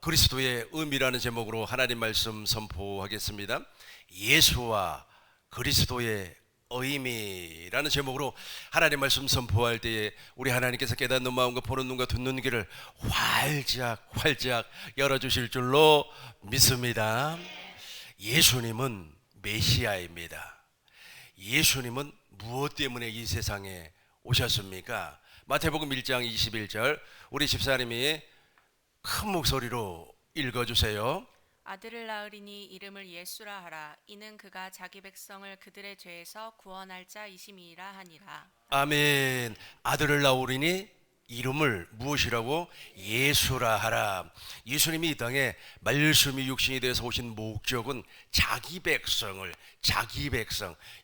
그리스도의 의미라는 제목으로 하나님 말씀 선포하겠습니다. 예수와 그리스도의 의미라는 제목으로 하나님 말씀 선포할 때에 우리 하나님께서 깨닫는 마음과 보는 눈과 듣는 귀를 활짝 열어주실 줄로 믿습니다. 예수님은 메시아입니다. 예수님은 무엇 때문에 이 세상에 오셨습니까? 마태복음 1장 21절 우리 집사님이 큰 목소리로 읽어주세요. 아들을 낳으리니 이름을 예수라 하라. 이는 그가 자기 백성을 그들의 죄에서 구원할 자이심이라 하니라. 아멘. 아들을 낳으리니 이름을 무엇이라고? 예수라 하라. 예수님이 이 땅에 말씀이 육신이 되어서 오신 목적은 자기 백성,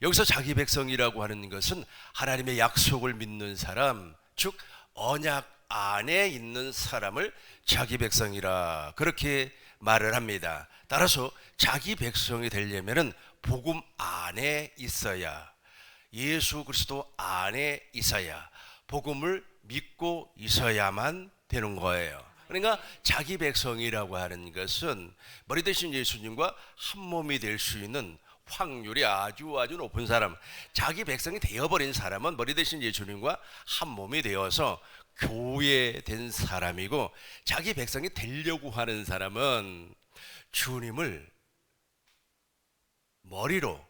여기서 자기 백성이라고 하는 것은 하나님의 약속을 믿는 사람, 즉 언약 안에 있는 사람을 자기 백성이라 그렇게 말을 합니다. 따라서 자기 백성이 되려면은 복음 안에 있어야, 예수 그리스도 안에 있어야, 복음을 믿고 있어야만 되는 거예요. 그러니까 자기 백성이라고 하는 것은 머리 대신 예수님과 한 몸이 될 수 있는 확률이 아주 높은 사람, 자기 백성이 되어버린 사람은 머리 대신 예수님과 한 몸이 되어서 교회된 사람이고, 자기 백성이 되려고 하는 사람은 주님을 머리로,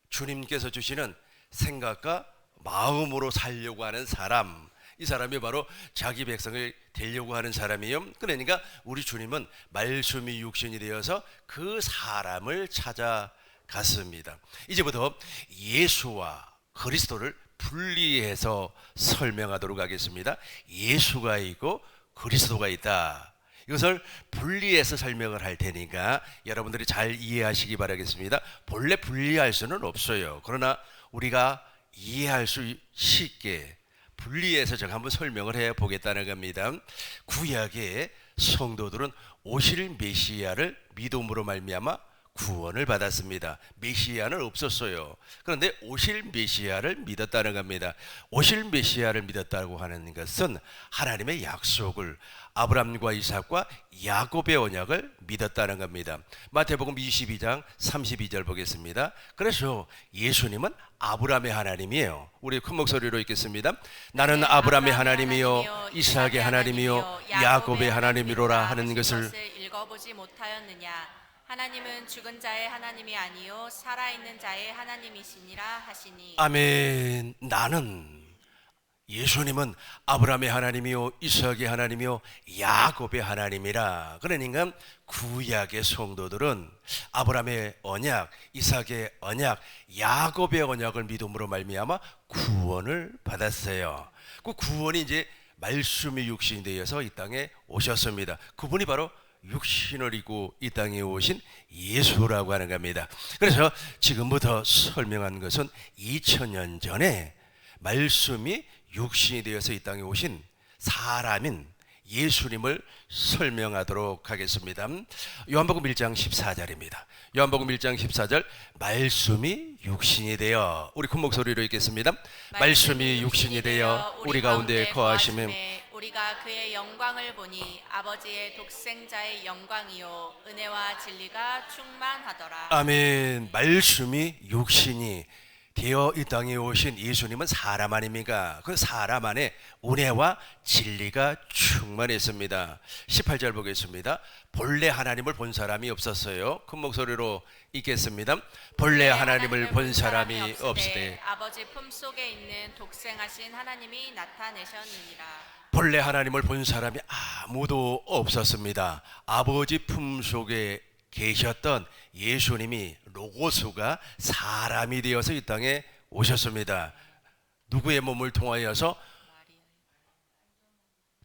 주님께서 주시는 생각과 마음으로 살려고 하는 사람, 이 사람이 바로 자기 백성을 되려고 하는 사람이요. 그러니까 우리 주님은 말씀이 육신이 되어서 그 사람을 찾아갔습니다. 이제부터 예수와 그리스도를 분리해서 설명하도록 하겠습니다. 예수가 있고 그리스도가 있다. 이것을 분리해서 설명을 할 테니까 여러분들이 잘 이해하시기 바라겠습니다. 본래 분리할 수는 없어요. 그러나 우리가 이해할 수 쉽게 분리해서 제가 한번 설명을 해 보겠다는 겁니다. 구약의 성도들은 오실 메시아를 믿음으로 말미암아 구원을 받았습니다. 메시아는 없었어요. 그런데 오실 메시아를 믿었다는 겁니다. 오실 메시아를 믿었다고 하는 것은 하나님의 약속을, 아브라함과 이삭과 야곱의 언약을 믿었다는 겁니다. 마태복음 22장 32절 보겠습니다. 그래서 예수님은 아브라함의 하나님이에요. 우리 큰 목소리로 읽겠습니다. 나는 아브라함의 하나님이요 이삭의 하나님이요 야곱의 하나님이로라 하는 것을 읽어보지 못하였느냐? 하나님은 죽은 자의 하나님이 아니요 살아있는 자의 하나님이시니라 하시니. 아멘. 예수님은 아브라함의 하나님이요 이삭의 하나님이요 야곱의 하나님이라. 그러니까 구약의 성도들은 아브라함의 언약, 이삭의 언약, 야곱의 언약을 믿음으로 말미암아 구원을 받았어요. 그 구원이 이제 말씀이 육신이 되어서 이 땅에 오셨습니다. 그분이 바로 육신을 입고 이 땅에 오신 예수라고 하는 겁니다. 그래서 지금부터 설명한 것은 2000년 전에 말씀이 육신이 되어서 이 땅에 오신 사람인 예수님을 설명하도록 하겠습니다. 요한복음 1장 14절입니다. 요한복음 1장 14절 말씀이 육신이 되어, 우리 큰 목소리로 읽겠습니다. 말씀이 육신이 되어 우리 가운데 거하심에 우리가 그의 영광을 보니 아버지의 독생자의 영광이요 은혜와 진리가 충만하더라. 아멘. 말씀이 육신이 되어 이 땅에 오신 예수님은 사람 아닙니까? 그 사람 안에 은혜와 진리가 충만했습니다. 18절 보겠습니다. 본래 하나님을 본 사람이 없었어요. 큰 목소리로 읽겠습니다. 본래 하나님을 본 사람이 없으되 아버지 품속에 있는 독생하신 하나님이 나타내셨느니라. 본래 하나님을 본 사람이 아무도 없었습니다. 아버지 품속에 계셨던 예수님이, 로고스가 사람이 되어서 이 땅에 오셨습니다. 누구의 몸을 통하여서?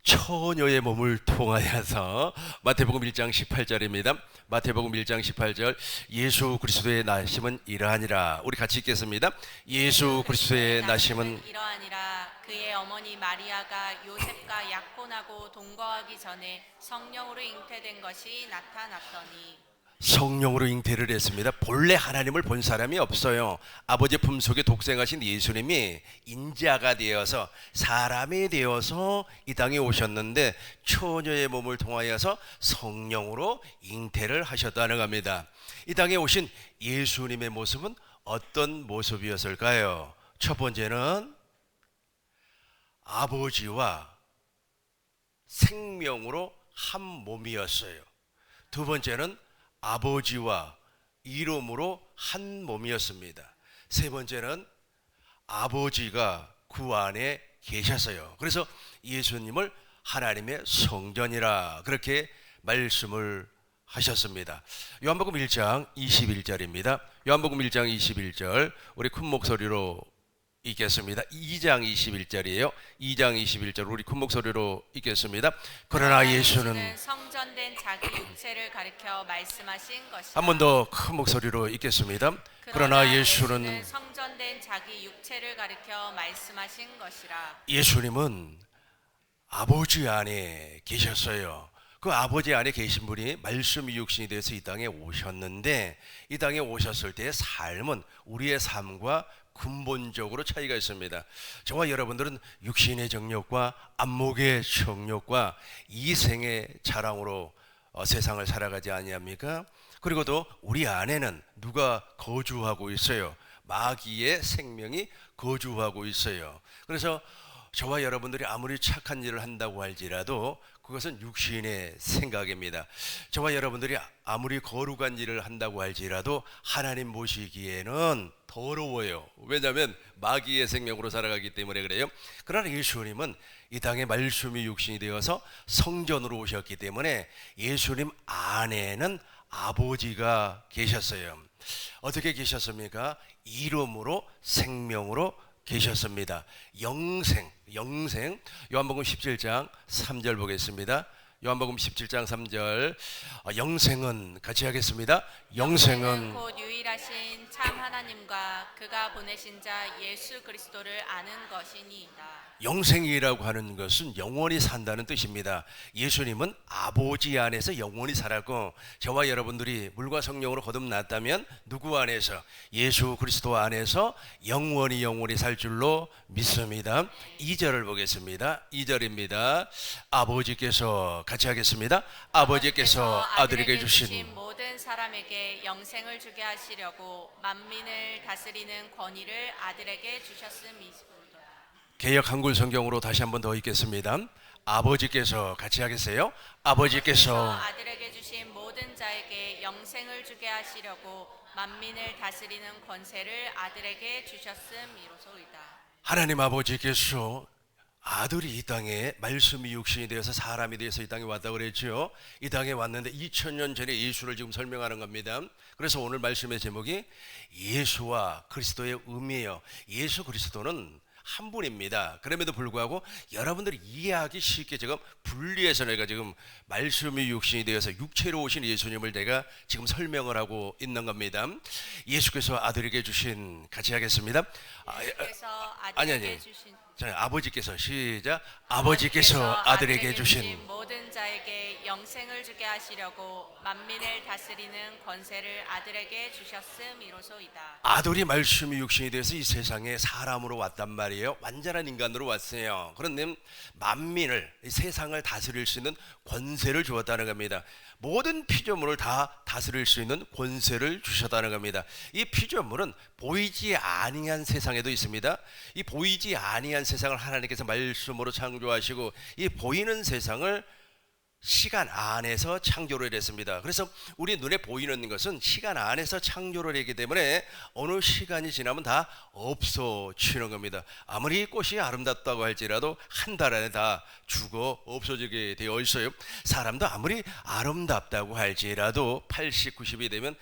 처녀의 몸을 통하여서. 마태복음 1장 18절입니다. 마태복음 1장 18절 예수 그리스도의 나심은 이러하니라. 우리 같이 읽겠습니다. 예수 그리스도의 나심은 이러하니라. 그의 어머니 마리아가 요셉과 약혼하고 동거하기 전에 성령으로 잉태된 것이 나타났더니. 성령으로 잉태를 했습니다. 본래 하나님을 본 사람이 없어요. 아버지 품속에 독생하신 예수님이 인자가 되어서 사람이 되어서 이 땅에 오셨는데 처녀의 몸을 통하여서 성령으로 잉태를 하셨다는 겁니다. 이 땅에 오신 예수님의 모습은 어떤 모습이었을까요? 첫 번째는 아버지와 생명으로 한 몸이었어요. 두 번째는 아버지와 이름으로 한 몸이었습니다. 세 번째는 아버지가 그 안에 계셨어요. 그래서 예수님을 하나님의 성전이라 그렇게 말씀을 하셨습니다. 요한복음 1장 21절입니다. 요한복음 1장 21절 우리 큰 목소리로 읽겠습니다. 2장 21절이에요. 2장 21절 우리 큰 목소리로 읽겠습니다. 그러나 예수는 성전된 자기 육체를 가리켜 말씀하신 것이라. 한 번 더 큰 목소리로 읽겠습니다. 그러나 예수는 성전된 자기 육체를 가리켜 말씀하신 것이라. 예수님은 아버지 안에 계셨어요. 그 아버지 안에 계신 분이 말씀이 육신이 돼서 이 땅에 오셨는데 이 땅에 오셨을 때의 삶은 우리의 삶과 근본적으로 차이가 있습니다. 저와 여러분들은 육신의 정욕과 안목의 정욕과 이생의 자랑으로 세상을 살아가지 아니합니까? 그리고 또 우리 안에는 누가 거주하고 있어요? 마귀의 생명이 거주하고 있어요. 그래서 저와 여러분들이 아무리 착한 일을 한다고 할지라도 그것은 육신의 생각입니다. 저와 여러분들이 아무리 거룩한 일을 한다고 할지라도 하나님 보시기에는 더러워요. 왜냐하면 마귀의 생명으로 살아가기 때문에 그래요. 그러나 예수님은 이 땅에 말씀이 육신이 되어서 성전으로 오셨기 때문에 예수님 안에는 아버지가 계셨어요. 어떻게 계셨습니까? 이름으로 생명으로 계셨습니다. 영생 요한복음 17장 3절 보겠습니다. 요한복음 17장 3절 영생은 같이 하겠습니다. 영생은 곧 유일하신 참 하나님과 그가 보내신 자 예수 그리스도를 아는 것이니이다. 영생이라고 하는 것은 영원히 산다는 뜻입니다. 예수님은 아버지 안에서 영원히 살았고 저와 여러분들이 물과 성령으로 거듭났다면 누구 안에서? 예수 그리스도 안에서 영원히 살 줄로 믿습니다. 2절을 보겠습니다. 2절입니다. 아버지께서 같이 하겠습니다. 아버지께서 아들에게 주신 모든 사람에게 영생을 주게 하시려고 만민을 다스리는 권위를 아들에게 주셨음이로다. 개역 한글 성경으로 다시 한번 더 읽겠습니다. 아버지께서 같이 하겠어요. 아버지께서 아들에게 주신 모든 자에게 영생을 주게 하시려고 만민을 다스리는 권세를 아들에게 주셨음이로소이다. 하나님 아버지께서 아들이 이 땅에 말씀이 육신이 되어서 사람이 되어서 이 땅에 왔다고 그랬죠. 이 땅에 왔는데 2000년 전에 예수를 지금 설명하는 겁니다. 그래서 오늘 말씀의 제목이 예수와 그리스도의 의미예요. 예수 그리스도는 한 분입니다. 그럼에도 불구하고 여러분들이 이해하기 쉽게 지금 분리해서 내가 지금 말씀이 육신이 되어서 육체로 오신 예수님을 내가 지금 설명을 하고 있는 겁니다. 예수께서 아들에게 주신 같이 하겠습니다. 예수께서 아들에게 주신 자, 아버지께서 시작. 아버지께서 아들에게 주신 모든 자에게 영생을 주게 하시려고 만민을 다스리는 권세를 아들에게 주셨음이로소이다. 아들이 말씀이 육신이 돼서 이 세상에 사람으로 왔단 말이에요. 완전한 인간으로 왔어요. 그런데 만민을 이 세상을 다스릴 수 있는 권세를 주었다는 겁니다. 모든 피조물을 다 다스릴 수 있는 권세를 주셨다는 겁니다. 이 피조물은 보이지 아니한 세상에도 있습니다. 이 보이지 아니한 세상을 하나님께서 말씀으로 창조하시고 이 보이는 세상을 시간 안에서 창조를 했습니다. 그래서 우리 눈에 보이는 것은 시간 안에서 창조를 했기 때문에 어느 시간이 지나면 다 없어지는 겁니다. 아무리 꽃이 아름답다고 할지라도 한 달 안에 다 죽어 없어지게 되어 있어요. 사람도 아무리 아름답다고 할지라도 80, 90이 되면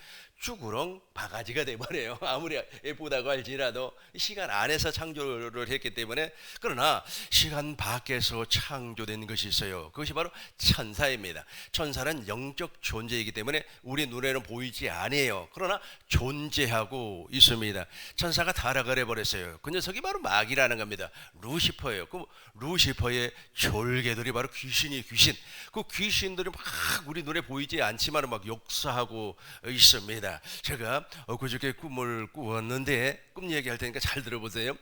쭈구렁 바가지가 돼버려요. 아무리 예쁘다고 할지라도 시간 안에서 창조를 했기 때문에. 그러나 시간 밖에서 창조된 것이 있어요. 그것이 바로 천사입니다. 천사는 영적 존재이기 때문에 우리 눈에는 보이지 않아요. 그러나 존재하고 있습니다. 천사가 타락을 해버렸어요. 그 녀석이 바로 마귀라는 겁니다. 루시퍼예요. 그 루시퍼의 졸개들이 바로 귀신이 귀신. 그 귀신들이 막 우리 눈에 보이지 않지만 막 역사하고 있습니다. 제가 그저께 꿈을 꾸었는데, 꿈 얘기할 테니까 잘 들어보세요.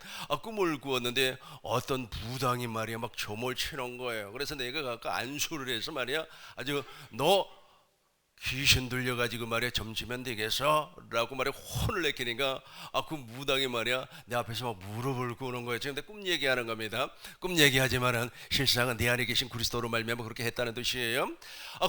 꿈을 꾸었는데 어떤 부당이 말이야 막 점을 치는 거예요. 그래서 내가 가까 안수를 해서 말이야, 아주 너 귀신 들려가지고 말이야 점치면 되겠어? 라고 말이야 혼을 내키니까 그 무당이 말이야 내 앞에서 막 무릎을 꿇는 거예요. 지금 꿈 얘기하는 겁니다. 꿈 얘기하지만은 실상은 내 안에 계신 그리스도로 말미암아 그렇게 했다는 뜻이에요.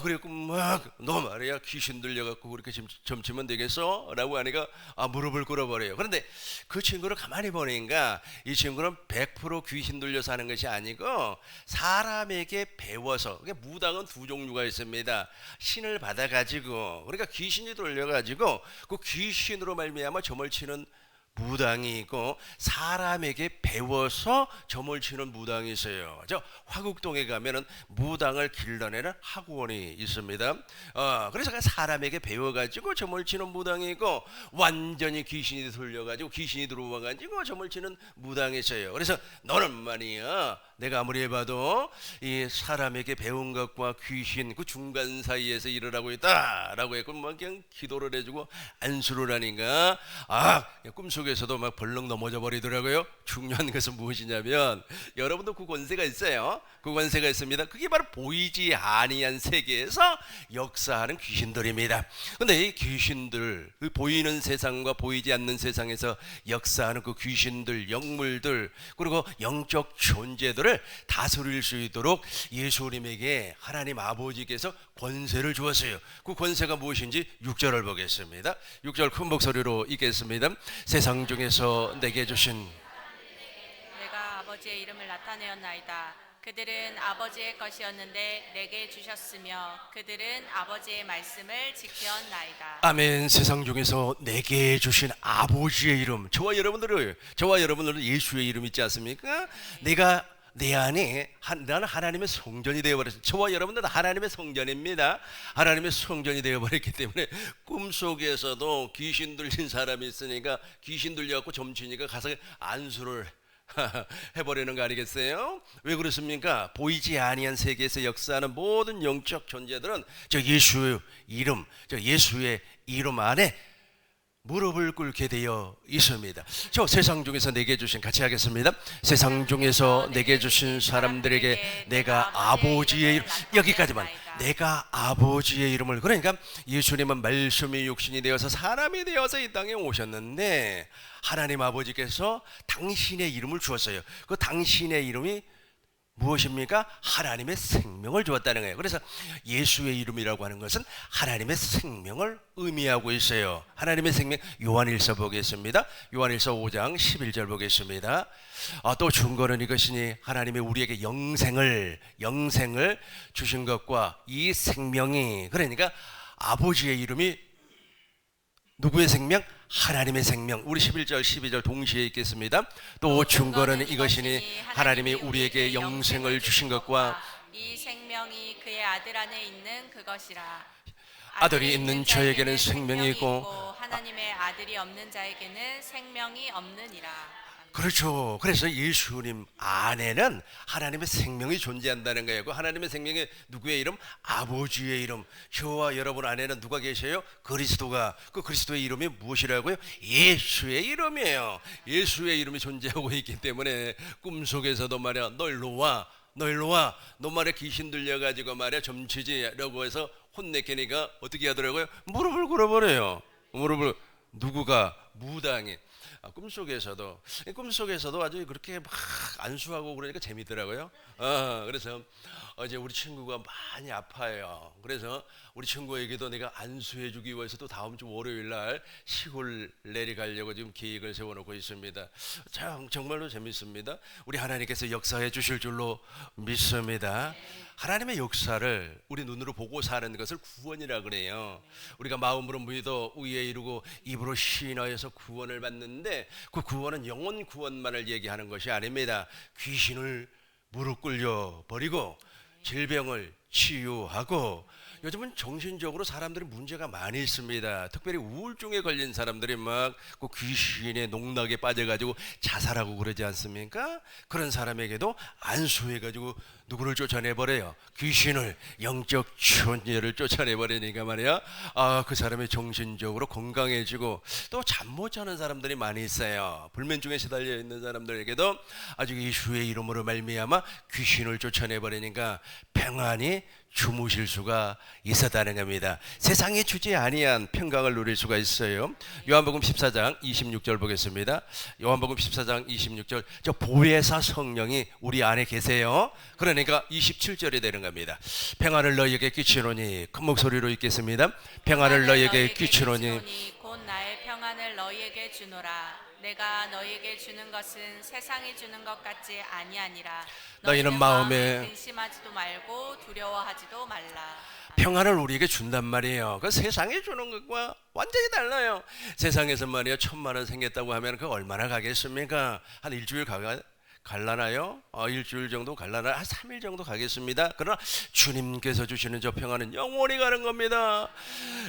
그래 막 너 말이야 귀신 들려갖고 그렇게 점치면 되겠어? 라고 하니까 무릎을 꿇어버려요. 그런데 그 친구를 가만히 보니까 이 친구는 100% 귀신 들려서 하는 것이 아니고 사람에게 배워서. 그러니까 무당은 두 종류가 있습니다. 신을 받아가지고, 그러니까 귀신이 들려가지고 그 귀신으로 말미암아 점을 치는 무당이 있고, 사람에게 배워서 점을 치는 무당이 있어요. 저 화곡동에 가면은 무당을 길러내는 학원이 있습니다. 그래서 사람에게 배워가지고 점을 치는 무당이 있고, 완전히 귀신이 들려가지고 귀신이 들어와가지고 점을 치는 무당이 있어요. 그래서 너는 말이야 내가 아무리 해봐도 이 사람에게 배운 것과 귀신 그 중간 사이에서 일을 하고 있다라고 했고, 막 그냥 기도를 해주고 안수를 하니까 꿈속에서도 막 벌렁 넘어져 버리더라고요. 중요한 것은 무엇이냐면, 여러분도 그 권세가 있어요. 그 권세가 있습니다. 그게 바로 보이지 아니한 세계에서 역사하는 귀신들입니다. 근데 이 귀신들, 그 보이는 세상과 보이지 않는 세상에서 역사하는 그 귀신들, 영물들, 그리고 영적 존재들을 다스릴 수 있도록 예수님에게 하나님 아버지께서 권세를 주었어요. 그 권세가 무엇인지 6절을 보겠습니다. 6절 큰 목소리로 읽겠습니다. 세상 중에서 내게 주신 내가 아버지의 이름을 나타내었나이다. 그들은 아버지의 것이었는데 내게 주셨으며 그들은 아버지의 말씀을 지켰나이다. 아멘. 세상 중에서 내게 주신 아버지의 이름, 저와 여러분들은 예수의 이름 있지 않습니까? 내가 내 안에 나는 하나님의 성전이 되어버렸어요. 저와 여러분들은 하나님의 성전입니다. 하나님의 성전이 되어버렸기 때문에 꿈속에서도 귀신 들린 사람이 있으니까 귀신 들려갖고 점치니까 가서 안수를 해버리는 거 아니겠어요? 왜 그렇습니까? 보이지 아니한 세계에서 역사하는 모든 영적 존재들은 저 예수의 이름 안에 무릎을 꿇게 되어 있습니다. 저 세상 중에서 내게 주신, 같이 하겠습니다. 세상 중에서 내게 주신 사람들에게 내가 아버지의 이름, 여기까지만. 내가 아버지의 이름을, 그러니까 예수님은 말씀이 육신이 되어서 사람이 되어서 이 땅에 오셨는데 하나님 아버지께서 당신의 이름을 주었어요. 그 당신의 이름이 무엇입니까? 하나님의 생명을 주었다는 거예요. 그래서 예수의 이름이라고 하는 것은 하나님의 생명을 의미하고 있어요. 하나님의 생명, 요한일서 보겠습니다. 요한일서 5장 11절 보겠습니다. 또 증거는 이것이니 하나님이 우리에게 영생을 주신 것과 이 생명이, 그러니까 아버지의 이름이 누구의 생명? 하나님의 생명. 우리 11절 12절 동시에 읽겠습니다. 또 증거는 이것이니 하나님이 우리에게 영생을 주신 것과 이 생명이 그의 아들 안에 있는 그것이라. 아들이 있는 저에게는 생명이 있고 하나님의 아들이 없는 자에게는 생명이 없느니라. 그렇죠. 그래서 예수님 안에는 하나님의 생명이 존재한다는 거예요. 그 하나님의 생명이 누구의 이름? 아버지의 이름. 저와 여러분 안에는 누가 계셔요? 그리스도가. 그 그리스도의 이름이 무엇이라고요? 예수의 이름이에요. 예수의 이름이 존재하고 있기 때문에 꿈속에서도 말이야 너 일로 와. 너 말에 귀신 들려가지고 말이야 점치지라고 해서 혼내키니까 어떻게 하더라고요? 무릎을 꿇어버려요. 누구가? 무당이. 꿈속에서도 아주 그렇게 막 안수하고 그러니까 재밌더라고요. 그래서 어제 우리 친구가 많이 아파요. 그래서 우리 친구에게도 내가 안수해주기 위해서 또 다음 주 월요일 날 시골 내려가려고 지금 계획을 세워놓고 있습니다. 참 정말로 재밌습니다. 우리 하나님께서 역사해 주실 줄로 믿습니다. 하나님의 역사를 우리 눈으로 보고 사는 것을 구원이라 그래요. 우리가 마음으로 믿어 의에 이르고 입으로 시인하여서 구원을 받는데 그 구원은 영혼 구원만을 얘기하는 것이 아닙니다. 귀신을 무릎 꿇려 버리고 질병을 치유하고, 요즘은 정신적으로 사람들이 문제가 많이 있습니다. 특별히 우울증에 걸린 사람들이 막 그 귀신의 농락에 빠져가지고 자살하고 그러지 않습니까? 그런 사람에게도 안수해가지고 누구를 쫓아내버려요? 귀신을, 영적 천녀를 쫓아내버리니까 말이야. 그 사람이 정신적으로 건강해지고, 또 잠 못 자는 사람들이 많이 있어요. 불면증에 시달려 있는 사람들에게도 아주 예수의 이름으로 말미암아 귀신을 쫓아내버리니까 평안히 주무실 수가 있었다는 겁니다. 세상에 주지 아니한 평강을 누릴 수가 있어요. 요한복음 14장 26절 보겠습니다. 요한복음 14장 26절, 저 보혜사 성령이 우리 안에 계세요. 그러니까 27절이 되는 겁니다. 평안을 너희에게 끼치노니, 큰 목소리로 읽겠습니다. 평안을 너희에게 끼치노니 곧 나의 평안을 너희에게 주노라. 내가 너희에게 주는 것은 세상이 주는 것 같지 아니하니라. 너희는 마음에 근심하지도 말고 두려워하지도 말라. 평안을 우리에게 준단 말이에요. 그 세상에 주는 것과 완전히 달라요. 세상에서 말이야 1,000만 원 생겼다고 하면 그 얼마나 가겠습니까? 한 일주일 갈라나요? 일주일 정도 갈라나? 한 3일 정도 가겠습니다. 그러나 주님께서 주시는 저 평안은 영원히 가는 겁니다.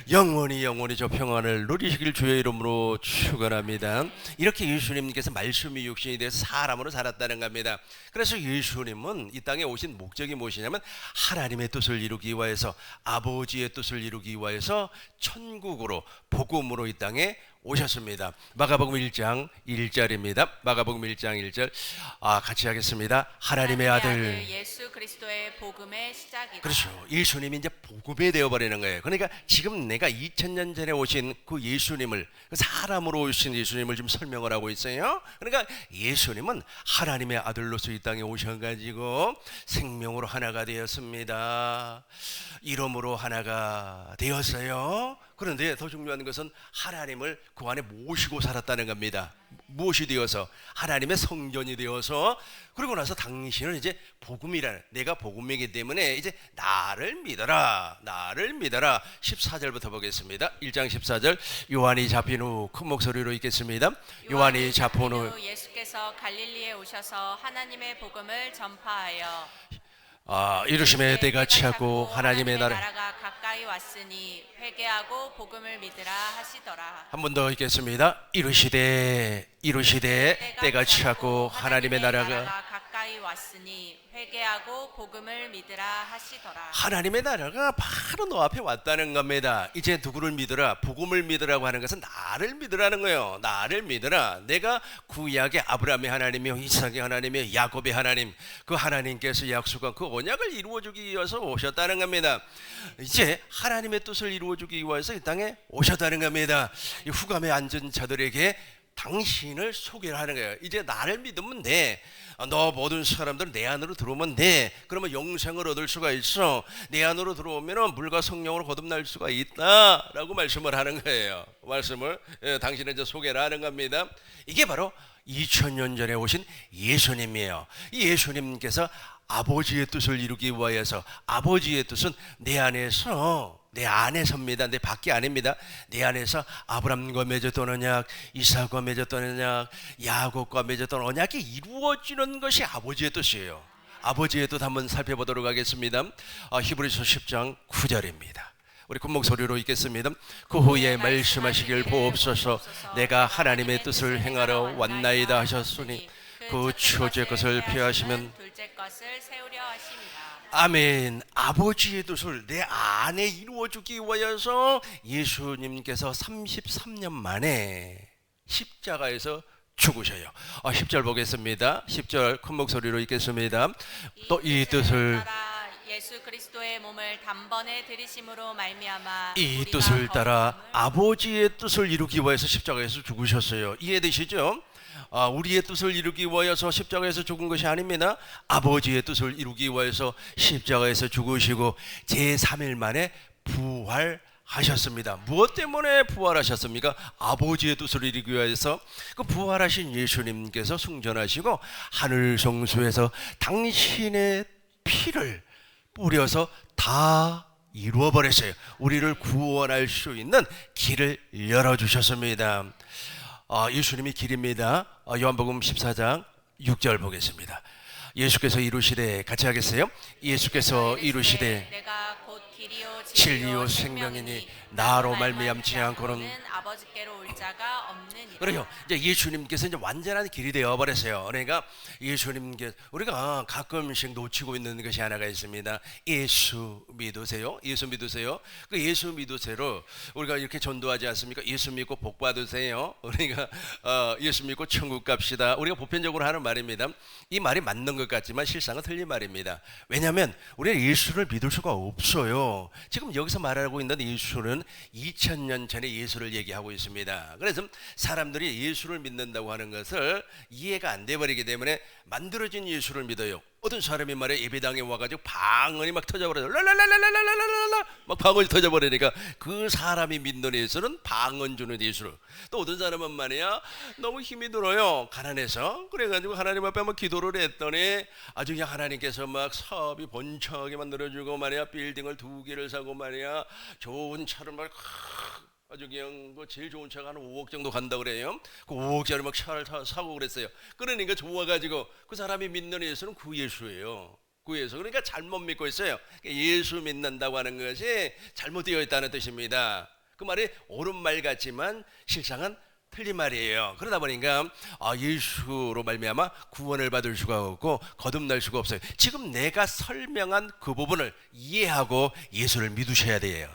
영원히 저 평안을 누리시길 주의 이름으로 축원합니다. 이렇게 예수님께서 말씀이 육신이 돼서 사람으로 살았다는 겁니다. 그래서 예수님은 이 땅에 오신 목적이 무엇이냐면 하나님의 뜻을 이루기 위해서, 아버지의 뜻을 이루기 위해서 천국으로, 복음으로 이 땅에 오셨습니다. 마가복음 1장 1절입니다. 마가복음 1장 1절 같이 하겠습니다. 하나님의 아들 예수 그리스도의 복음의 시작이다. 그렇죠. 예수님이 이제 복음이 되어버리는 거예요. 그러니까 지금 내가 2000년 전에 오신 그 예수님을, 그 사람으로 오신 예수님을 지금 설명을 하고 있어요. 그러니까 예수님은 하나님의 아들로서 이 땅에 오셔가지고 생명으로 하나가 되었습니다. 이름으로 하나가 되었어요. 그런데 더 중요한 것은 하나님을 그 안에 모시고 살았다는 겁니다. 무엇이 되어서? 하나님의 성전이 되어서, 그러고 나서 당신은 이제 복음이라는, 내가 복음이기 때문에 이제 나를 믿어라 14절부터 보겠습니다. 1장 14절, 요한이 잡힌 후, 큰 목소리로 읽겠습니다. 요한이 잡힌 후 예수께서 갈릴리에 오셔서 하나님의 복음을 전파하여 이르심의 때가 차고 하나님의 나라가 가까이 왔으니 회개하고 복음을 믿으라 하시더라. 한 번 더 읽겠습니다. 이르시되 때가 차고 하나님의 나라가 가까이 왔으니 회개하고 복음을 믿으라 하시더라. 하나님의 나라가 바로 너 앞에 왔다는 겁니다. 이제 누구를 믿으라? 복음을 믿으라고 하는 것은 나를 믿으라는 거예요. 나를 믿으라. 내가 구약의 아브라함의 하나님이요, 이삭의 하나님이요, 야곱의 하나님, 그 하나님께서 약속한 그 언약을 이루어주기 위해서 오셨다는 겁니다. 이제 하나님의 뜻을 이루어주기 위해서 이 땅에 오셨다는 겁니다. 이 후감에 앉은 자들에게 당신을 소개를 하는 거예요. 이제 나를 믿으면 돼. 너 모든 사람들은 내 안으로 들어오면 돼. 그러면 영생을 얻을 수가 있어. 내 안으로 들어오면 물과 성령으로 거듭날 수가 있다라고 말씀을 하는 거예요. 말씀을 당신은 이제 소개를 하는 겁니다. 이게 바로 2000년 전에 오신 예수님이에요. 이 예수님께서 아버지의 뜻을 이루기 위하여서, 아버지의 뜻은 내 안에서입니다. 내 밖이 아닙니다. 내 안에서 아브람과 맺었던 언약, 이삭과 맺었던 언약, 야곱과 맺었던 언약이 이루어지는 것이 아버지의 뜻이에요. 아버지의 뜻 한번 살펴보도록 하겠습니다. 히브리서 10장 9절입니다. 우리 큰 목소리로 읽겠습니다. 그 후에 말씀하시길 보옵소서. 내가 하나님의 뜻을 행하러 왔나이다 하셨으니 그 첫째 것을 피하시면 둘째 것을 세우려 하십니다. 아멘. 아버지의 뜻을 내 안에 이루어주기 위하여서 예수님께서 33년 만에 십자가에서 죽으셔요. 10절 보겠습니다. 10절 큰 목소리로 읽겠습니다. 또 이 뜻을 예수 그리스도의 몸을 단번에 들이심으로 말미암아 이 우리가 뜻을 따라 거룩함을 아버지의 뜻을 이루기 위해서 십자가에서 죽으셨어요. 이해되시죠? 우리의 뜻을 이루기 위해서 십자가에서 죽은 것이 아닙니다. 아버지의 뜻을 이루기 위해서 십자가에서 죽으시고 제3일 만에 부활하셨습니다. 무엇 때문에 부활하셨습니까? 아버지의 뜻을 이루기 위해서. 그 부활하신 예수님께서 승천하시고 하늘 성소에서 당신의 피를 뿌려서 다 이루어 버렸어요. 우리를 구원할 수 있는 길을 열어주셨습니다. 예수님이 길입니다. 요한복음 14장 6절 보겠습니다. 예수께서 이루시되, 같이 하겠어요? 예수께서 이루시되 내가 곧 길이요 진리요 생명이니 나로 말미암지 않고는 아버지께로 올 자가 없느니라. 그래요. 이제 예수님께서 이제 완전한 길이 되어 버렸어요. 그러니까 예수님께 우리가 가끔씩 놓치고 있는 것이 하나가 있습니다. 예수 믿으세요. 예수 믿으세요. 그 예수 믿으세요. 우리가 이렇게 전도하지 않습니까? 예수 믿고 복 받으세요. 우리가 예수 믿고 천국 갑시다. 우리가 보편적으로 하는 말입니다. 이 말이 맞는 것 같지만 실상은 틀린 말입니다. 왜냐하면 우리가 예수를 믿을 수가 없어요. 지금 여기서 말하고 있는 예수는 2000년 전에 예수를 얘기하고 있습니다. 그래서 사람들이 예수를 믿는다고 하는 것을 이해가 안 돼버리기 때문에 만들어진 예수를 믿어요. 어떤 사람이 말에 예배당에 와가지고 방언이 막 터져버려요. 랄랄랄랄랄랄랄라 막 방언이 터져버리니까 그 사람이 믿는 예수는 방언 주는 예수를. 또 어떤 사람은 말이야 너무 힘이 들어요. 가난해서. 그래가지고 하나님 앞에 한번 기도를 했더니 아주 그냥 하나님께서 막 사업이 번창하게 만들어주고 말이야 빌딩을 2개를 사고 말이야 좋은 차를 막 아주 그냥 그 제일 좋은 차가 한 5억 정도 간다 그래요. 그 5억짜리 막 차를 사고 그랬어요. 그러니까 좋아가지고 그 사람이 믿는 예수는 그 예수예요. 그 예수. 그러니까 잘못 믿고 있어요. 예수 믿는다고 하는 것이 잘못되어 있다는 뜻입니다. 그 말이 옳은 말 같지만 실상은 틀린 말이에요. 그러다 보니까 예수로 말미암아 구원을 받을 수가 없고 거듭날 수가 없어요. 지금 내가 설명한 그 부분을 이해하고 예수를 믿으셔야 돼요.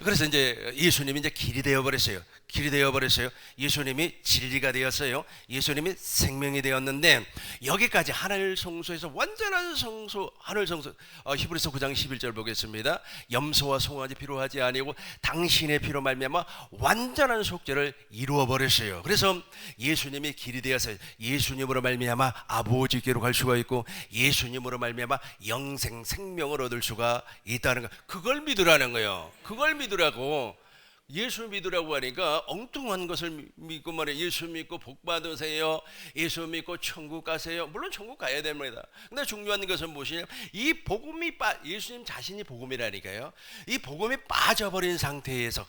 그래서 이제 예수님이 이제 길이 되어 버렸어요. 길이 되어 버렸어요. 예수님이 진리가 되었어요. 예수님이 생명이 되었는데 여기까지 하늘 성소에서 완전한 성소, 하늘 성소. 히브리서 9장 11절 보겠습니다. 염소와 송아지 피로 하지 아니고 당신의 피로 말미암아 완전한 속죄를 이루어 버렸어요. 그래서 예수님이 길이 되었어요. 예수님으로 말미암아 아버지께로 갈 수가 있고 예수님으로 말미암아 영생 생명을 얻을 수가 있다는 거. 그걸 믿으라는 거예요. 그걸 믿으라고. 예수 믿으라고 하니까 엉뚱한 것을 믿고 말해. 예수 믿고 복 받으세요. 예수 믿고 천국 가세요. 물론 천국 가야 됩니다. 근데 중요한 것은 무엇이냐? 이 복음이 예수님 자신이 복음이라니까요. 이 복음이 빠져버린 상태에서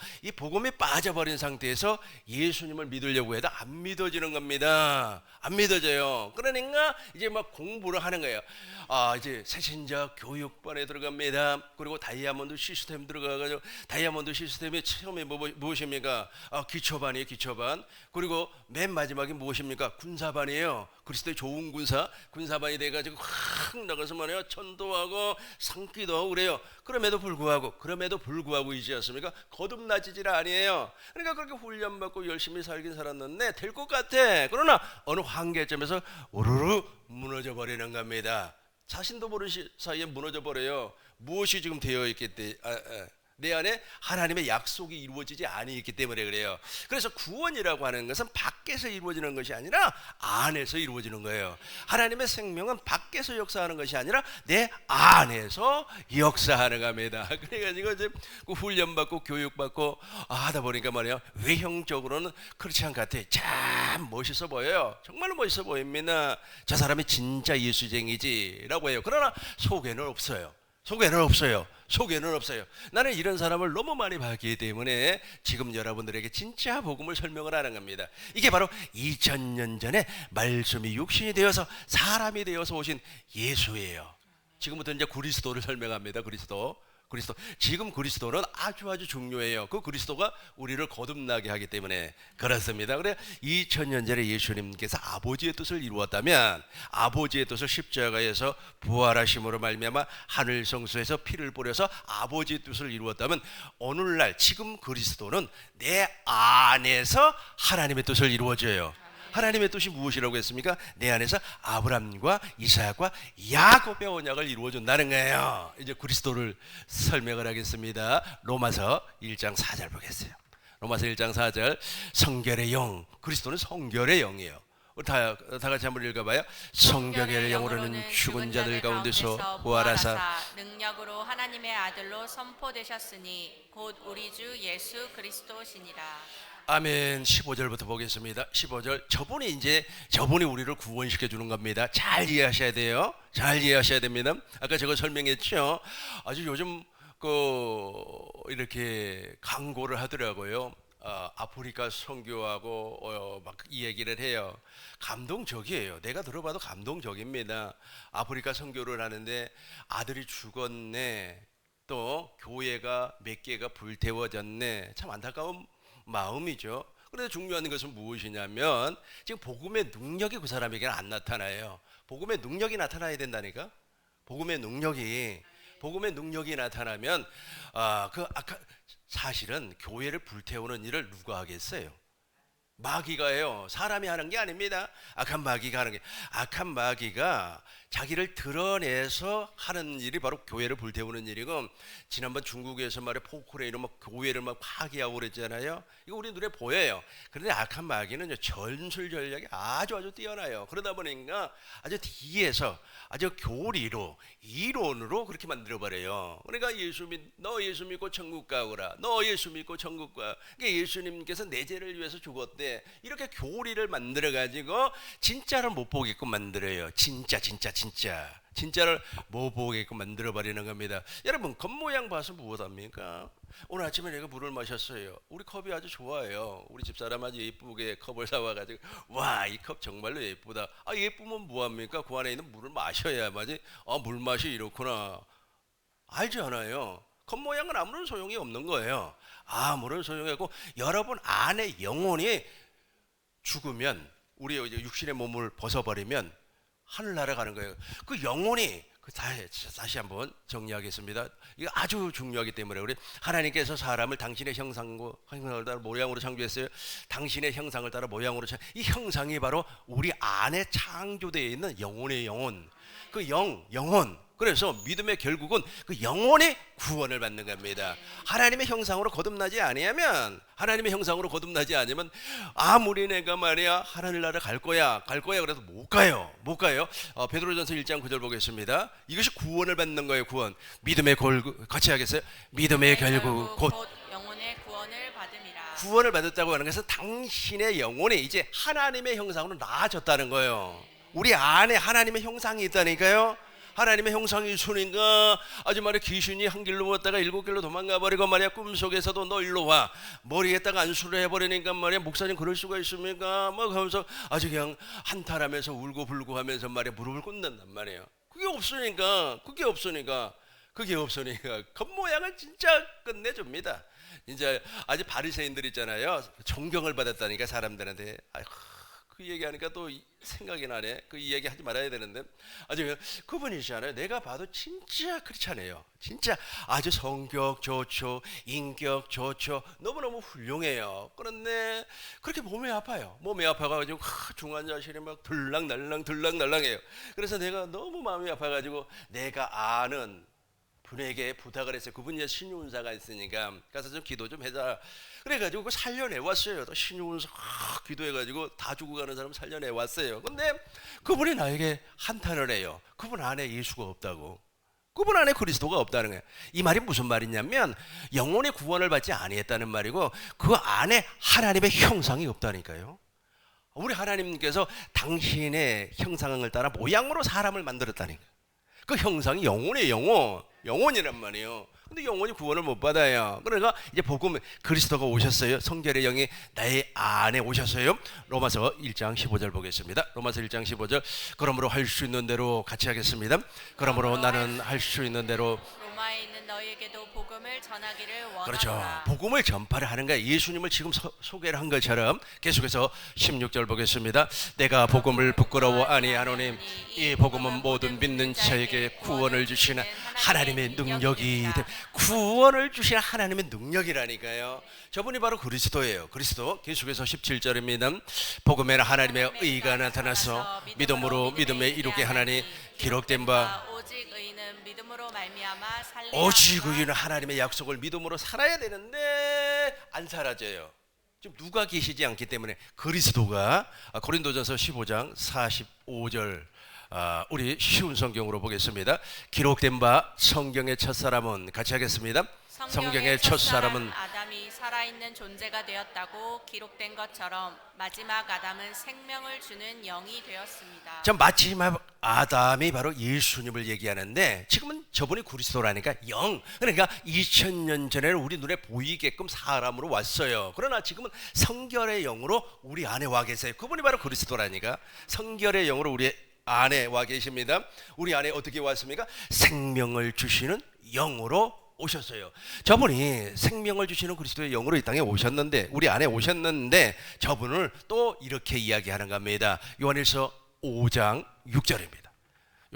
예수님을 믿으려고 해도 안 믿어지는 겁니다. 안 믿어져요. 그러니까 이제 막 공부를 하는 거예요. 이제 새신자 교육반에 들어갑니다. 그리고 다이아몬드 시스템 들어가가지고 다이아몬드 시스템의 처음에 무엇입니까? 기초반이에요. 기초반. 그리고 맨 마지막이 무엇입니까? 군사반이에요. 그리스도의 좋은 군사반이 돼가지고 확 나가서 말이에요. 전도하고 상기도 하고 그래요. 그럼에도 불구하고 이지 않습니까? 거듭나지질 아니에요. 그러니까 그렇게 훈련받고 열심히 살긴 살았는데 될 것 같아. 그러나 어느 한계점에서 우르르 무너져 버리는 겁니다. 자신도 모르는 사이에 무너져 버려요. 무엇이 지금 되어 있기 때문에 내 안에 하나님의 약속이 이루어지지 아니기 때문에 그래요. 그래서 구원이라고 하는 것은 밖에서 이루어지는 것이 아니라 안에서 이루어지는 거예요. 하나님의 생명은 밖에서 역사하는 것이 아니라 내 안에서 역사하는 겁니다. 그래가지고 이제 훈련받고 교육받고 하다 보니까 말이에요. 외형적으로는 그렇지 않은 것 같아요. 참 멋있어 보여요. 정말로 멋있어 보입니다. 저 사람이 진짜 예수쟁이지라고 해요. 그러나 속에는 없어요. 속에는 없어요. 나는 이런 사람을 너무 많이 봤기 때문에 지금 여러분들에게 진짜 복음을 설명을 하는 겁니다. 이게 바로 2000년 전에 말씀이 육신이 되어서 사람이 되어서 오신 예수예요. 지금부터 이제 그리스도를 설명합니다. 그리스도. 지금 그리스도는 아주 중요해요. 그 그리스도가 우리를 거듭나게 하기 때문에 그렇습니다. 그래 2000년 전에 예수님께서 아버지의 뜻을 이루었다면 아버지의 뜻을 십자가에서 부활하심으로 말미암아 하늘 성소에서 피를 뿌려서 아버지의 뜻을 이루었다면 오늘날 지금 그리스도는 내 안에서 하나님의 뜻을 이루어줘요. 하나님의 뜻이 무엇이라고 했습니까? 내 안에서 아브라함과 이삭과 야곱의 언약을 이루어준다는 거예요. 이제 그리스도를 설명을 하겠습니다. 로마서 1장 4절 보겠어요. 로마서 1장 4절. 성결의 영, 그리스도는 성결의 영이에요. 다 같이 한번 읽어봐요. 성결의 영으로는 죽은 자들 가운데서 부활하사 능력으로 하나님의 아들로 선포되셨으니 곧 우리 주 예수 그리스도시니라. 아멘. 15절부터 보겠습니다. 15절. 저분이 우리를 구원시켜 주는 겁니다. 잘 이해하셔야 돼요. 잘 이해하셔야 됩니다. 아까 제가 설명했죠. 아주 요즘 이렇게 광고를 하더라고요. 아프리카 선교하고 막 이 얘기를 해요. 감동적이에요. 내가 들어봐도 감동적입니다. 아프리카 선교를 하는데 아들이 죽었네. 또 교회가 몇 개가 불태워졌네. 참 안타까운 마음이죠. 그런데 중요한 것은 무엇이냐면 지금 복음의 능력이 그 사람에게는 안 나타나요. 복음의 능력이 나타나야 된다니까. 복음의 능력이 나타나면 사실은 교회를 불태우는 일을 누가 하겠어요? 마귀가 해요. 사람이 하는 게 아닙니다. 악한 마귀가 하는 게. 악한 마귀가 자기를 드러내서 하는 일이 바로 교회를 불태우는 일이고, 지난번 중국에서 말해 포크레인으로 막 교회를 막 파괴하고 그랬잖아요. 이거 우리 눈에 보여요. 그런데 악한 마귀는 전술 전략이 아주 뛰어나요. 그러다 보니까 아주 뒤에서 아주 교리로 이론으로 그렇게 만들어버려요. 그러니까 너 예수 믿고 천국 가거라. 너 예수 믿고 천국 가. 그러니까 예수님께서 내 죄를 위해서 죽었대. 이렇게 교리를 만들어가지고 진짜를 못 보게끔 만들어요. 진짜를 못 보게끔 만들어버리는 겁니다. 여러분, 겉모양 봐서 무엇합니까? 오늘 아침에 내가 물을 마셨어요. 우리 컵이 아주 좋아요. 우리 집사람 아주 예쁘게 컵을 사와가지고, 와, 이 컵 정말로 예쁘다. 예쁘면 뭐합니까? 그 안에 있는 물을 마셔야지. 물맛이 이렇구나. 알지 않아요? 겉모양은 아무런 소용이 없는 거예요. 아무런 소용이 없고, 여러분 안에 영혼이 죽으면, 우리 육신의 몸을 벗어버리면 하늘 날아가는 거예요. 그 영혼이 다시 한번 정리하겠습니다. 이거 아주 중요하기 때문에 우리 하나님께서 사람을 당신의 형상을 따라 모양으로 창조했어요. 당신의 형상을 따라 모양으로 이 형상이 바로 우리 안에 창조되어 있는 영혼의 영혼. 그 영혼. 그래서 믿음의 결국은 그 영혼이 구원을 받는 겁니다. 하나님의 형상으로 거듭나지 아니면 아무리 내가 말이야 하늘나라 갈 거야 그래도 못 가요. 베드로전서 1장 9절 보겠습니다. 이것이 구원을 받는 거예요. 구원. 믿음의 결국 같이 하겠어요? 믿음의 결국 곧 영혼의 구원을 받음이라. 구원을 받았다고 하는 것은 당신의 영혼이 이제 하나님의 형상으로 나아졌다는 거예요. 우리 안에 하나님의 형상이 있다니까요. 하나님의 형상이 있으니까 아주 말이야 귀신이 한 길로 왔다가 7길로 도망가 버리고 말이야 꿈속에서도 너 일로 와 머리에다가 안수를 해버리니까 말이야 목사님 그럴 수가 있습니까? 막 하면서 아주 그냥 한탄하면서 울고 불고 하면서 말이야 무릎을 꿇는단 말이에요. 그게 없으니까 겉모양을 진짜 끝내줍니다. 이제 아주 바리새인들 있잖아요. 존경을 받았다니까 사람들한테. 그 얘기하니까 또 생각이 나네. 그 얘기 하지 말아야 되는데 아주 그분이잖아요. 내가 봐도 진짜 그렇잖아요. 진짜 아주 성격 좋죠, 인격 좋죠, 너무너무 훌륭해요. 그런데 그렇게 몸이 아파요. 몸이 아파가지고 중환자실에 막 들락날랑해요. 그래서 내가 너무 마음이 아파가지고 내가 아는 분에게 부탁을 했어요. 그분이 신유은사가 있으니까 가서 좀 기도 좀 해라. 그래가지고 살려내왔어요. 또 신유은사 기도해가지고 다 죽어가는 사람 살려내왔어요. 근데 그분이 나에게 한탄을 해요. 그분 안에 예수가 없다고. 그분 안에 그리스도가 없다는 거예요. 이 말이 무슨 말이냐면 영혼의 구원을 받지 아니했다는 말이고 그 안에 하나님의 형상이 없다니까요. 우리 하나님께서 당신의 형상을 따라 모양으로 사람을 만들었다니까. 그 형상이 영혼이란 말이에요. 근데 영혼이 구원을 못 받아요. 그러니까 이제 복음 그리스도가 오셨어요. 성결의 영이 나의 안에 오셨어요. 로마서 1장 15절 보겠습니다. 로마서 1장 15절. 그러므로 할 수 있는 대로 같이 하겠습니다. 그러므로 나는 할 수 있는 대로 로마에 있는 너희에게도 복음을 전하기를 그렇죠. 원하노라. 복음을 전파를 하는 거야. 예수님을 지금 소개를 한 것처럼. 계속해서 16절 보겠습니다. 내가 복음을 부끄러워 아니하노니 이 복음은 모든 믿는 자에게 구원을 주시는 하나님의 능력이 구원을 주시는 하나님의 능력이라니까요. 저분이 바로 그리스도예요. 그리스도. 계속해서 17절입니다. 복음에는 하나님의 의가 나타나서 믿음으로 믿음에 이루게 하나니 기록된 바 오직 의인은 믿음으로 말미암아 살리라. 오직 의인은 하나님의 약속을 믿음으로 살아야 되는데 안 사라져요. 지금 누가 계시지 않기 때문에 그리스도가 고린도전서 15장 45절 우리 쉬운 성경으로 보겠습니다. 기록된 바 성경의 첫사람은 같이 하겠습니다. 성경의 첫사람은 아담이 살아있는 존재가 되었다고 기록된 것처럼 마지막 아담은 생명을 주는 영이 되었습니다. 자, 마지막 아담이 바로 예수님을 얘기하는데 지금은 저분이 그리스도라니까 영. 그러니까 2000년 전에는 우리 눈에 보이게끔 사람으로 왔어요. 그러나 지금은 성결의 영으로 우리 안에 와 계세요. 그분이 바로 그리스도라니까. 성결의 영으로 우리 안에 와 계십니다. 우리 안에 어떻게 왔습니까? 생명을 주시는 영으로 오셨어요. 저분이 생명을 주시는 그리스도의 영으로 이 땅에 오셨는데 우리 안에 오셨는데 저분을 또 이렇게 이야기하는 겁니다. 요한일서 5장 6절입니다.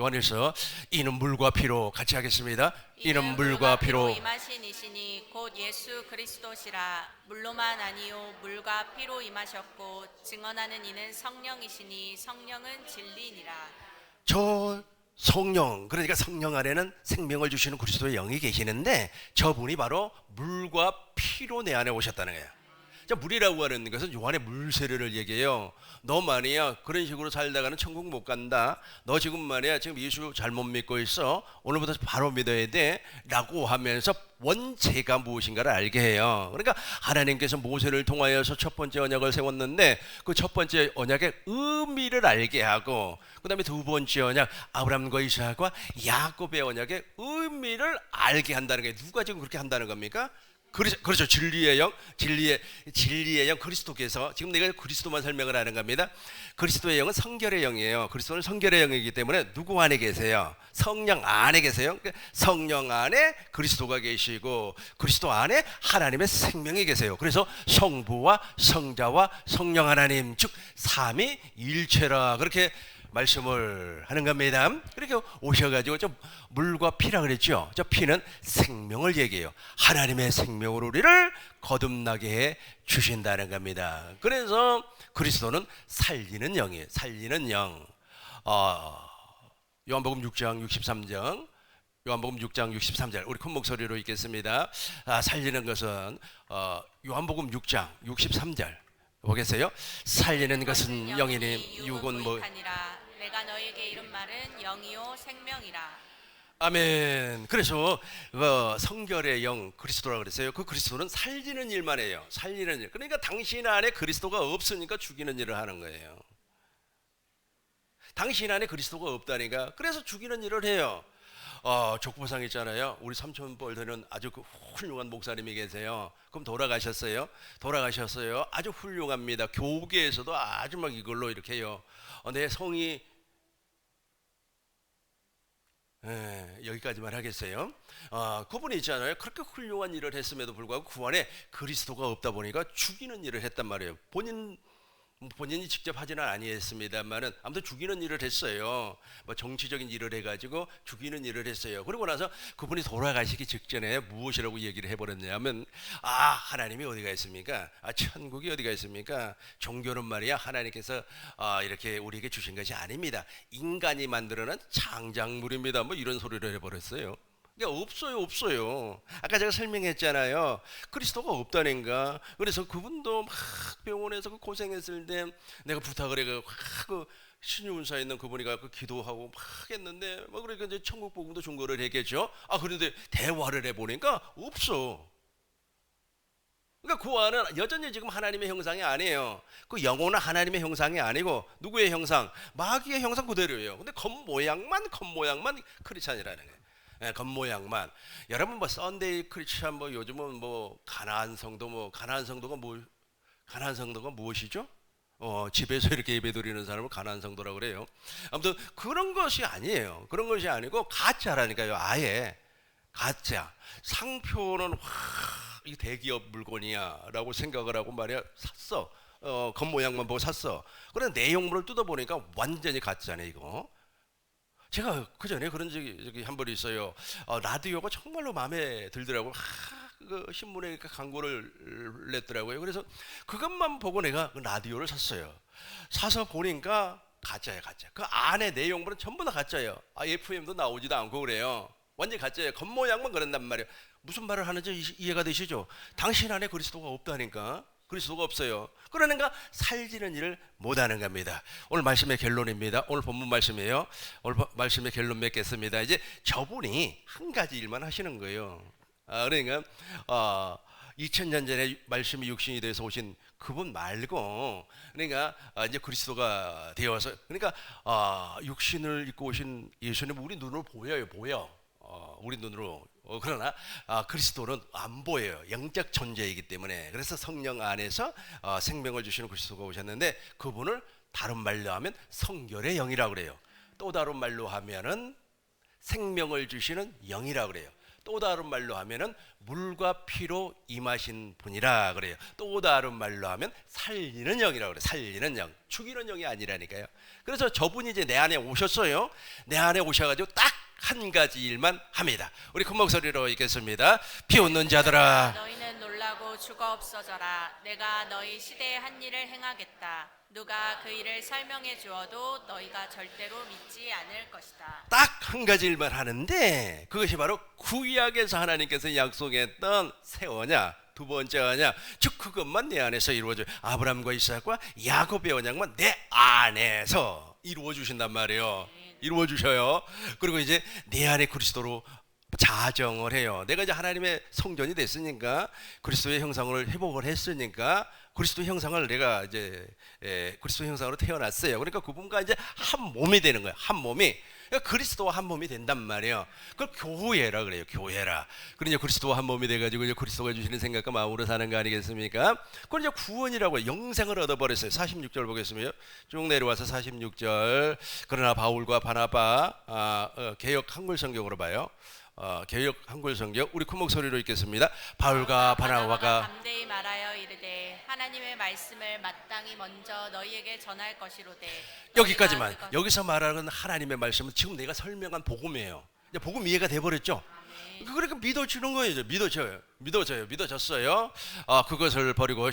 요한일서 이는 물과 피로 같이 하겠습니다. 이는 물과 피로 임하신 이시니 곧 예수 그리스도시라. 물로만 아니요 물과 피로 임하셨고 증언하는 이는 성령이시니 성령은 진리니라. 저 성령, 그러니까 성령 안에는 생명을 주시는 그리스도의 영이 계시는데 저분이 바로 물과 피로 내 안에 오셨다는 거예요. 자, 물이라고 하는 것은 요한의 물세례를 얘기해요. 너 말이야 그런 식으로 살다가는 천국 못 간다. 너 지금 말이야 지금 예수 잘못 믿고 있어. 오늘부터 바로 믿어야 돼 라고 하면서 원죄가 무엇인가를 알게 해요. 그러니까 하나님께서 모세를 통하여서 첫 번째 언약을 세웠는데 그 첫 번째 언약의 의미를 알게 하고 그 다음에 두 번째 언약 아브라함과 이삭과 야곱의 언약의 의미를 알게 한다는 게 누가 지금 그렇게 한다는 겁니까? 그렇죠. 진리의 영, 진리의 영 그리스도께서 지금 내가 그리스도만 설명을 하는 겁니다. 그리스도의 영은 성결의 영이에요. 그리스도는 성결의 영이기 때문에 누구 안에 계세요? 성령 안에 계세요. 성령 안에 그리스도가 계시고 그리스도 안에 하나님의 생명이 계세요. 그래서 성부와 성자와 성령 하나님 즉 삼위일체라 그렇게 말씀을 하는 겁니다. 그렇게 오셔가지고 저 물과 피라 그랬죠. 저 피는 생명을 얘기해요. 하나님의 생명으로 우리를 거듭나게 해 주신다는 겁니다. 그래서 그리스도는 살리는 영이에요. 살리는 영. 요한복음 6장 63절. 요한복음 6장 63절 우리 큰 목소리로 읽겠습니다. 살리는 것은 요한복음 6장 63절 보겠어요. 살리는 것은 영이니 육은 뭐 내가 너에게 이른 말은 영이요 생명이라. 아멘. 그래서 성결의 영 그리스도라고 그랬어요. 그 그리스도는 살리는 일만 해요. 살리는 일. 그러니까 당신 안에 그리스도가 없으니까 죽이는 일을 하는 거예요. 당신 안에 그리스도가 없다니까. 그래서 죽이는 일을 해요. 족보상 있잖아요. 우리 삼촌뻘 되는 아주 훌륭한 목사님이 계세요. 그럼 돌아가셨어요. 아주 훌륭합니다. 교계에서도 아주 막 이걸로 이렇게 해요. 내 성이 여기까지만 하겠어요. 그분이 있잖아요. 그렇게 훌륭한 일을 했음에도 불구하고 그 안에 그리스도가 없다 보니까 죽이는 일을 했단 말이에요. 본인이 직접 하지는 아니했습니다만은 아무튼 죽이는 일을 했어요. 뭐 정치적인 일을 해가지고 죽이는 일을 했어요. 그러고 나서 그분이 돌아가시기 직전에 무엇이라고 얘기를 해버렸냐면 하나님이 어디가 있습니까? 천국이 어디가 있습니까? 종교는 말이야 하나님께서 이렇게 우리에게 주신 것이 아닙니다. 인간이 만들어낸 창작물입니다. 뭐 이런 소리를 해버렸어요. 없어요. 아까 제가 설명했잖아요. 그리스도가 없다는가. 그래서 그분도 막 병원에서 고생했을 때 내가 부탁을 해가지고 신유운사 있는 그분이 가서 기도하고 막 했는데 그러니까 이제 천국 복음도 중거를 했겠죠. 그런데 대화를 해보니까 없어. 그러니까 그 안은 여전히 지금 하나님의 형상이 아니에요. 그 영혼은 하나님의 형상이 아니고 누구의 형상? 마귀의 형상 그대로예요. 근데 겉모양만 크리스찬이라는 거예요. 겉모양만. 여러분 썬데이 크리스찬 요즘은 가나안 성도가 무엇이죠? 집에서 이렇게 예배드리는 사람을 가나안 성도라고 그래요. 아무튼 그런 것이 아니에요. 그런 것이 아니고 가짜라니까요. 아예 가짜. 상표는 이 대기업 물건이야라고 생각을 하고 말이야 샀어. 겉모양만 보고 샀어. 그런데 내용물을 뜯어보니까 완전히 가짜네 이거. 제가 그 전에 그런 적이 한 번 있어요. 라디오가 정말로 마음에 들더라고요. 그 신문에 광고를 냈더라고요. 그래서 그것만 보고 내가 그 라디오를 샀어요. 사서 보니까 가짜야 가짜. 그 안에 내용물은 전부 다 가짜예요. FM도 나오지도 않고 그래요. 완전 가짜예요. 겉모양만 그런단 말이에요. 무슨 말을 하는지 이해가 되시죠? 당신 안에 그리스도가 없다니까. 그리스도가 없어요. 그러니까 살지는 일을 못하는 겁니다. 오늘 말씀의 결론입니다. 오늘 본문 말씀이에요. 오늘 말씀의 결론 맺겠습니다. 이제 저분이 한 가지 일만 하시는 거예요. 그러니까 2000년 전에 말씀이 육신이 돼서 오신 그분 말고, 그러니까 이제 그리스도가 되어서, 그러니까 육신을 입고 오신 예수님 우리 눈으로 보여. 우리 눈으로. 그러나 그리스도는 안 보여요. 영적 존재이기 때문에. 그래서 성령 안에서 생명을 주시는 그리스도가 오셨는데, 그분을 다른 말로 하면 성결의 영이라고 그래요. 또 다른 말로 하면은 생명을 주시는 영이라고 그래요. 또 다른 말로 하면은 물과 피로 임하신 분이라 그래요. 또 다른 말로 하면 살리는 영이라고 그래요. 살리는 영, 죽이는 영이 아니라니까요. 그래서 저분이 이제 내 안에 오셨어요. 내 안에 오셔가지고 딱 한 가지 일만 합니다. 우리 큰 목소리로 읽겠습니다. 피 웃는 자들아, 너희는 놀라고 죽어 없어져라. 내가 너희 시대에 한 일을 행하겠다. 누가 그 일을 설명해 주어도 너희가 절대로 믿지 않을 것이다. 딱 한 가지 일만 하는데 그것이 바로 구약에서 하나님께서 약속했던 새 언약, 두 번째 언약, 즉 그것만 내 안에서 이루어져요. 아브라함과 이삭과 야곱의 언약만 내 안에서 이루어 주신단 말이에요. 이루어 주셔요. 그리고 이제 내 안에 그리스도로 자정을 해요. 내가 이제 하나님의 성전이 됐으니까, 그리스도의 형상을 회복을 했으니까, 그리스도 형상을 내가 이제 그리스도 형상으로 태어났어요. 그러니까 그분과 이제 한 몸이 되는 거예요. 한 몸이. 그러니까 그리스도와 한 몸이 된단 말이에요. 그걸 교회라 그래요. 교회라. 그러니 이제 그리스도와 한 몸이 돼가지고 이제 그리스도가 주시는 생각과 마음으로 사는 거 아니겠습니까? 그걸 이제 구원이라고 해요. 영생을 얻어버렸어요. 46절 보겠습니다. 쭉 내려와서 46절. 그러나 바울과 바나바, 개역 한글 성경으로 봐요. 개역 한글 성경 우리 큰 목소리로 읽겠습니다. 바울과 바나바가 담대히 말하여 이르되 하나님의 말씀을 마땅히 먼저 너희에게 전할 것이로되. 여기까지만. 여기서 말하는 하나님의 말씀은 지금 내가 설명한 복음이에요. 이제 복음 이해가 돼버렸죠. 그러니까 믿어주는 거예요. 믿어졌어요. 그것을 버리고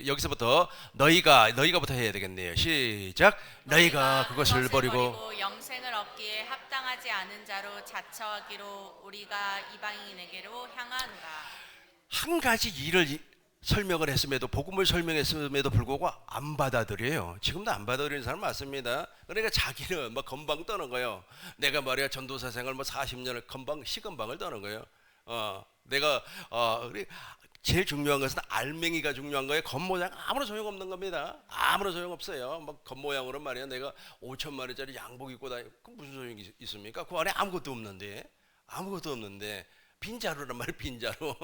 여기서부터 너희가부터 해야 되겠네요. 시작. 너희가 그것을 버리고 영생을 얻기에 합당하지 않은 자로 자처하기로 우리가 이방인에게로 향하노라. 한 가지 일을 설명을 했음에도, 복음을 설명했음에도 불구하고 안 받아들여요. 지금도 안 받아들이는 사람 많습니다. 그러니까 자기는 막 건방 떠는 거예요. 내가 말이야 전도사 생활 40년을 시건방을 떠는 거예요. 내가 제일 중요한 것은 알맹이가 중요한 거예요. 겉모양 아무런 소용없는 겁니다. 아무런 소용없어요. 막 겉모양으로 말이야 내가 5천만 원짜리 양복 입고 다니고 그 무슨 소용이 있습니까? 그 안에 아무것도 없는데 빈자루란 말이에요. 빈자루.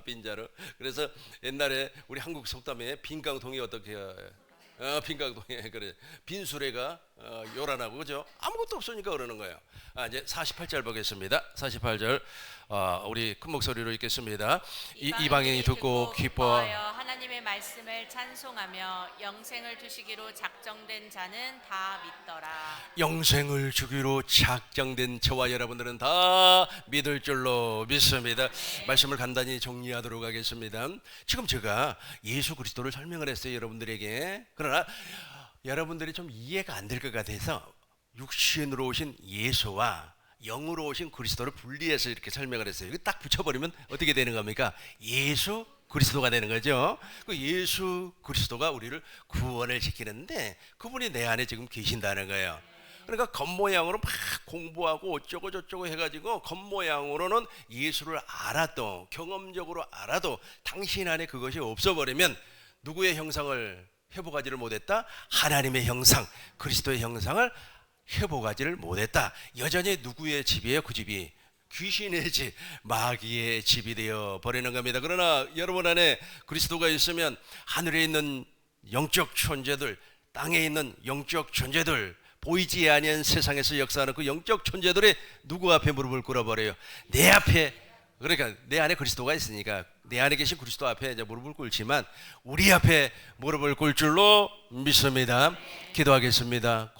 빈자루. 그래서 옛날에 우리 한국 속담에 빈깡통이 어떻게 해요? 빈깡통에 그래. 빈수레가 요란하고, 그죠? 아무것도 없으니까 그러는 거예요. 이제 48절 보겠습니다. 48절 우리 큰 목소리로 읽겠습니다. 이방인이 듣고 기뻐하여 하나님의 말씀을 찬송하며 영생을 주시기로 작정된 자는 다 믿더라. 영생을 주기로 작정된 저와 여러분들은 다 믿을 줄로 믿습니다. 말씀을 간단히 정리하도록 하겠습니다. 지금 제가 예수 그리스도를 설명을 했어요, 여러분들에게. 그러나 여러분들이 좀 이해가 안 될 것 같아서 육신으로 오신 예수와 영으로 오신 그리스도를 분리해서 이렇게 설명을 했어요. 이거 딱 붙여버리면 어떻게 되는 겁니까? 예수 그리스도가 되는 거죠. 그 예수 그리스도가 우리를 구원을 시키는데 그분이 내 안에 지금 계신다는 거예요. 그러니까 겉모양으로 막 공부하고 어쩌고 저쩌고 해가지고 겉모양으로는 예수를 알아도, 경험적으로 알아도 당신 안에 그것이 없어버리면 누구의 형상을 회복하지를 못했다? 하나님의 형상, 그리스도의 형상을 회복하지를 못했다. 여전히 누구의 집이에요? 그 집이 귀신의 집, 마귀의 집이 되어 버리는 겁니다. 그러나 여러분 안에 그리스도가 있으면 하늘에 있는 영적 존재들, 땅에 있는 영적 존재들, 보이지 아니한 세상에서 역사하는 그 영적 존재들이 누구 앞에 무릎을 꿇어버려요? 내 앞에 그러니까 내 안에 그리스도가 있으니까 내 안에 계신 그리스도 앞에 이제 무릎을 꿇지만 우리 앞에 무릎을 꿇을 줄로 믿습니다. 기도하겠습니다.